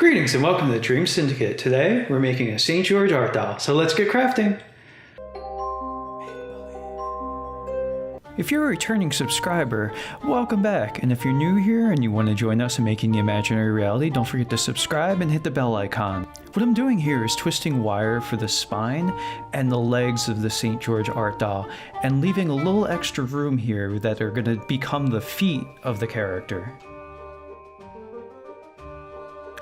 Greetings and welcome to the Dream Syndicate. Today we're making a St. George art doll, so let's get crafting! If you're a returning subscriber, welcome back, and if you're new here and you want to join us in making the imaginary reality, don't forget to subscribe and hit the bell icon. What I'm doing here is twisting wire for the spine and the legs of the St. George art doll, and leaving a little extra room here that are going to become the feet of the character.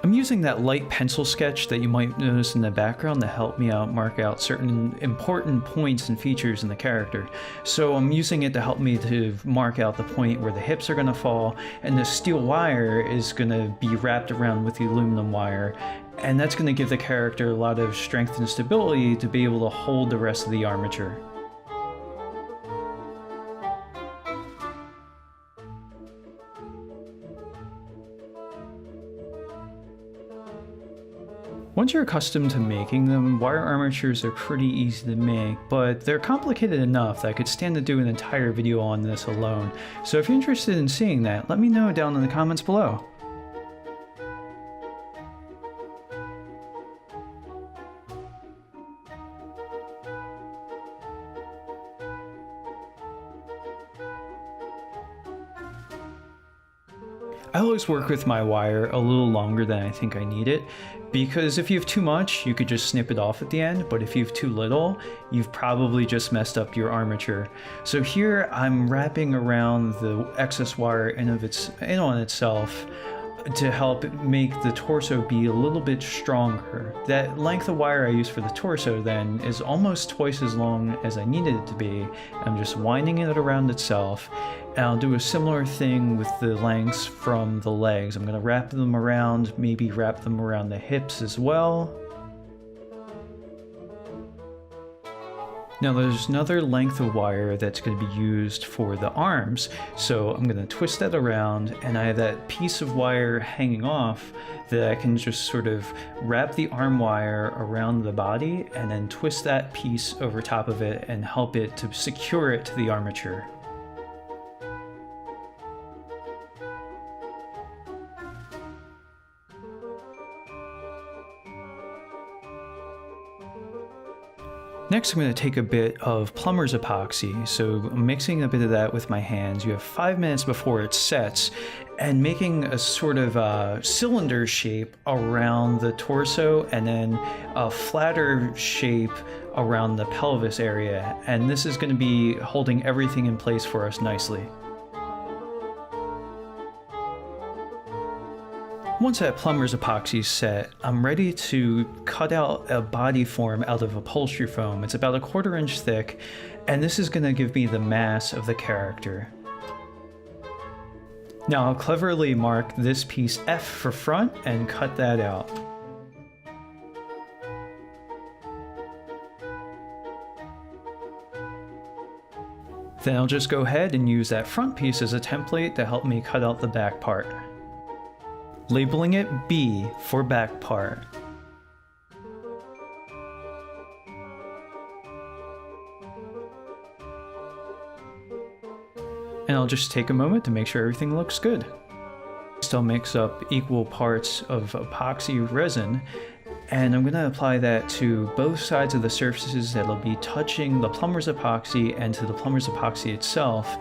I'm using that light pencil sketch that you might notice in the background to help me mark out certain important points and features in the character. So I'm using it to help me to mark out the point where the hips are going to fall, and the steel wire is going to be wrapped around with the aluminum wire, and that's going to give the character a lot of strength and stability to be able to hold the rest of the armature. Once you're accustomed to making them, wire armatures are pretty easy to make, but they're complicated enough that I could stand to do an entire video on this alone. So if you're interested in seeing that, let me know down in the comments below. I always work with my wire a little longer than I think I need it, because if you have too much, you could just snip it off at the end, but if you have too little, you've probably just messed up your armature. So here I'm wrapping around the excess wire in on itself to help make the torso be a little bit stronger. That length of wire I use for the torso then is almost twice as long as I needed it to be. I'm just winding it around itself, and I'll do a similar thing with the lengths from the legs. I'm going to wrap them around, maybe wrap them around the hips as well. Now there's another length of wire that's going to be used for the arms, so I'm going to twist that around, and I have that piece of wire hanging off that I can just sort of wrap the arm wire around the body and then twist that piece over top of it and help it to secure it to the armature. Next, I'm going to take a bit of plumber's epoxy, so I'm mixing a bit of that with my hands. You have 5 minutes before it sets, and making a sort of cylinder shape around the torso, and then a flatter shape around the pelvis area, and this is going to be holding everything in place for us nicely. Once that plumber's epoxy is set, I'm ready to cut out a body form out of upholstery foam. It's about 1/4 inch thick, and this is going to give me the mass of the character. Now I'll cleverly mark this piece F for front and cut that out. Then I'll just go ahead and use that front piece as a template to help me cut out the back part, labeling it B for back part. And I'll just take a moment to make sure everything looks good. Still mix up equal parts of epoxy resin, and I'm going to apply that to both sides of the surfaces that'll be touching the plumber's epoxy and to the plumber's epoxy itself.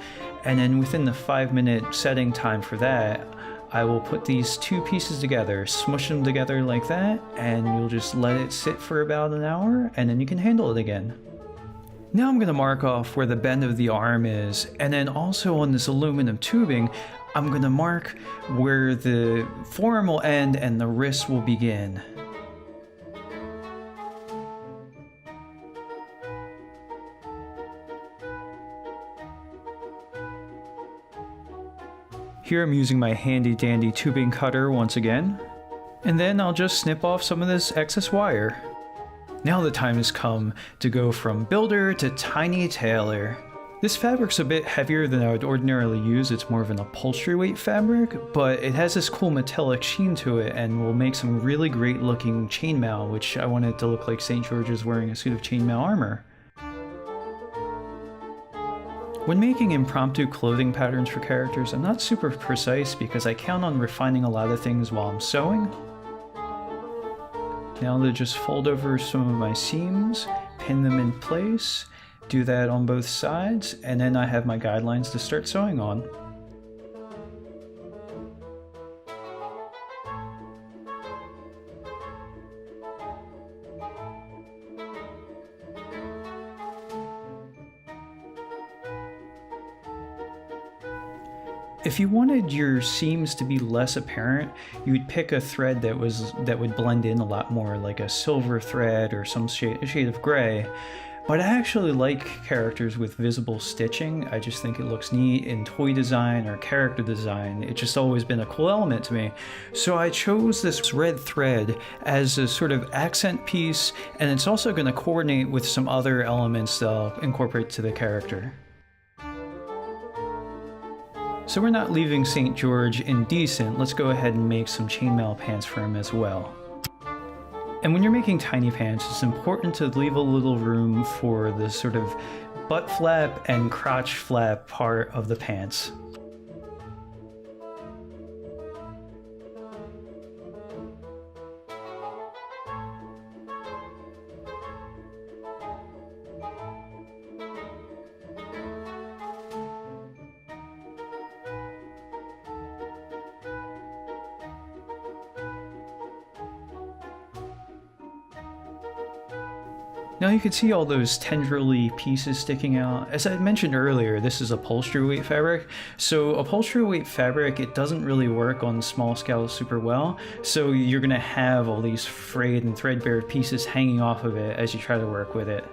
And then within the 5-minute setting time for that, I will put these two pieces together, smush them together like that, and you'll just let it sit for about an hour, and then you can handle it again. Now I'm going to mark off where the bend of the arm is, and then also on this aluminum tubing, I'm going to mark where the forearm will end and the wrist will begin. Here I'm using my handy dandy tubing cutter once again, and then I'll just snip off some of this excess wire. Now the time has come to go from builder to tiny tailor. This fabric's a bit heavier than I would ordinarily use. It's more of an upholstery weight fabric, but it has this cool metallic sheen to it and will make some really great looking chainmail, which I want it to look like St. George is wearing a suit of chainmail armor. When making impromptu clothing patterns for characters, I'm not super precise because I count on refining a lot of things while I'm sewing. Now to just fold over some of my seams, pin them in place, do that on both sides, and then I have my guidelines to start sewing on. If you wanted your seams to be less apparent, you would pick a thread that would blend in a lot more, like a silver thread or some shade of gray. But I actually like characters with visible stitching. I just think it looks neat in toy design or character design. It's just always been a cool element to me. So I chose this red thread as a sort of accent piece, and it's also going to coordinate with some other elements that I'll incorporate to the character. So we're not leaving St. George indecent. Let's go ahead and make some chainmail pants for him as well. And when you're making tiny pants, it's important to leave a little room for the sort of butt flap and crotch flap part of the pants. Now you can see all those tendrily pieces sticking out. As I mentioned earlier, this is upholstery weight fabric. So upholstery weight fabric, it doesn't really work on small scale super well. So you're gonna have all these frayed and threadbare pieces hanging off of it as you try to work with it.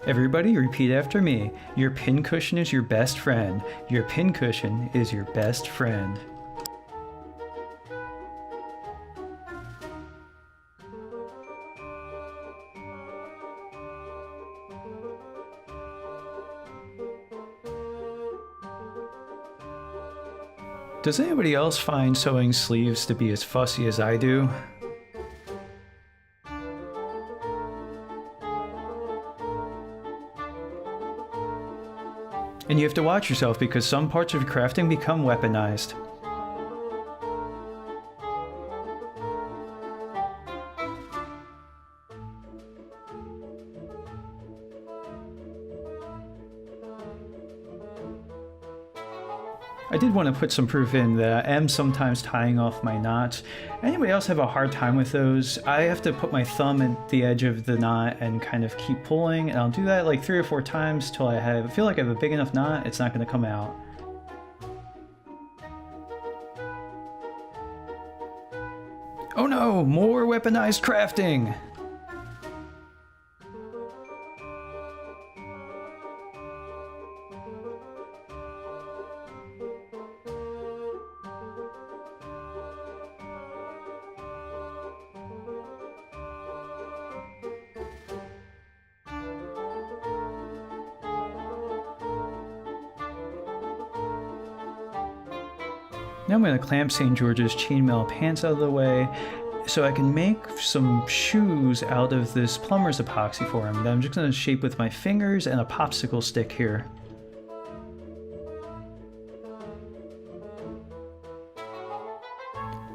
Everybody repeat after me. Your pincushion is your best friend. Your pincushion is your best friend. Does anybody else find sewing sleeves to be as fussy as I do? And you have to watch yourself because some parts of crafting become weaponized. I did want to put some proof in that I am sometimes tying off my knots. Anybody else have a hard time with those? I have to put my thumb at the edge of the knot and kind of keep pulling, and I'll do that like 3 or 4 times till I feel like I have a big enough knot, it's not going to come out. Oh no, more weaponized crafting! Now I'm going to clamp St. George's chainmail pants out of the way so I can make some shoes out of this plumber's epoxy for him that I'm just going to shape with my fingers and a popsicle stick here.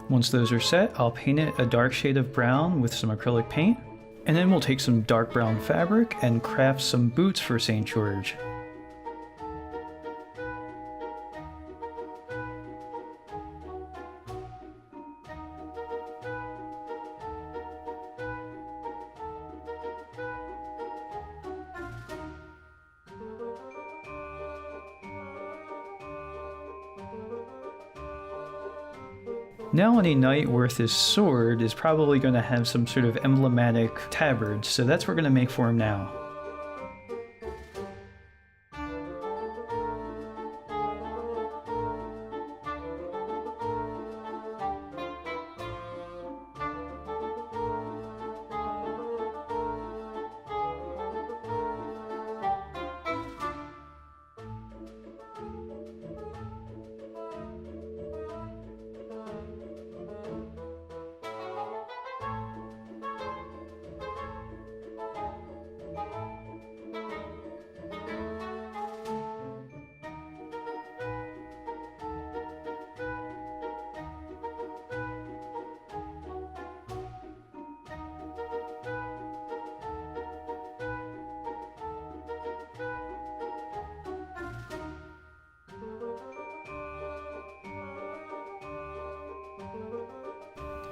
Once those are set, I'll paint it a dark shade of brown with some acrylic paint, and then we'll take some dark brown fabric and craft some boots for St. George. Now any knight worth his sword is probably going to have some sort of emblematic tabard, so that's what we're going to make for him now.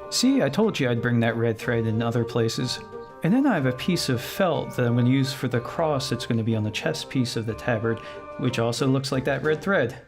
See, I told you I'd bring that red thread in other places. And then I have a piece of felt that I'm going to use for the cross that's going to be on the chest piece of the tabard, which also looks like that red thread.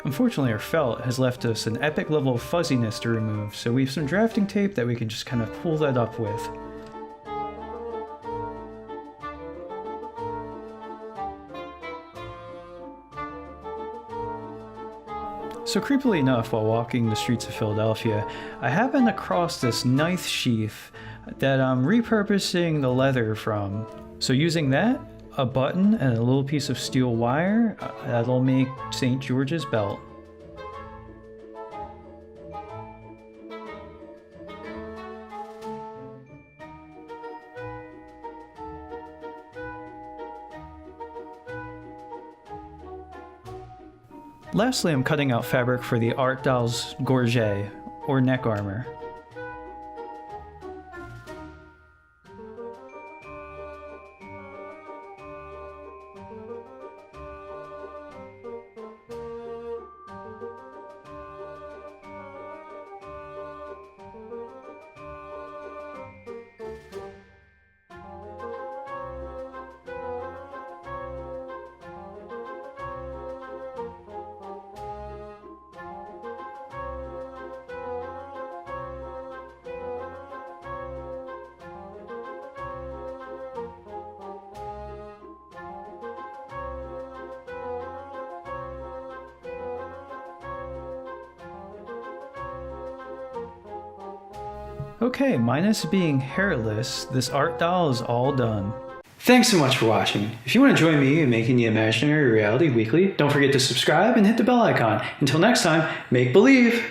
Unfortunately, our felt has left us an epic level of fuzziness to remove, so we have some drafting tape that we can just kind of pull that up with. So creepily enough, while walking the streets of Philadelphia, I happened across this knife sheath that I'm repurposing the leather from. So using that, a button, and a little piece of steel wire, that'll make St. George's belt. Lastly, I'm cutting out fabric for the Art Doll's gorget, or neck armor. Okay, minus being hairless, this art doll is all done. Thanks so much for watching. If you want to join me in making the imaginary reality weekly, don't forget to subscribe and hit the bell icon. Until next time, make believe!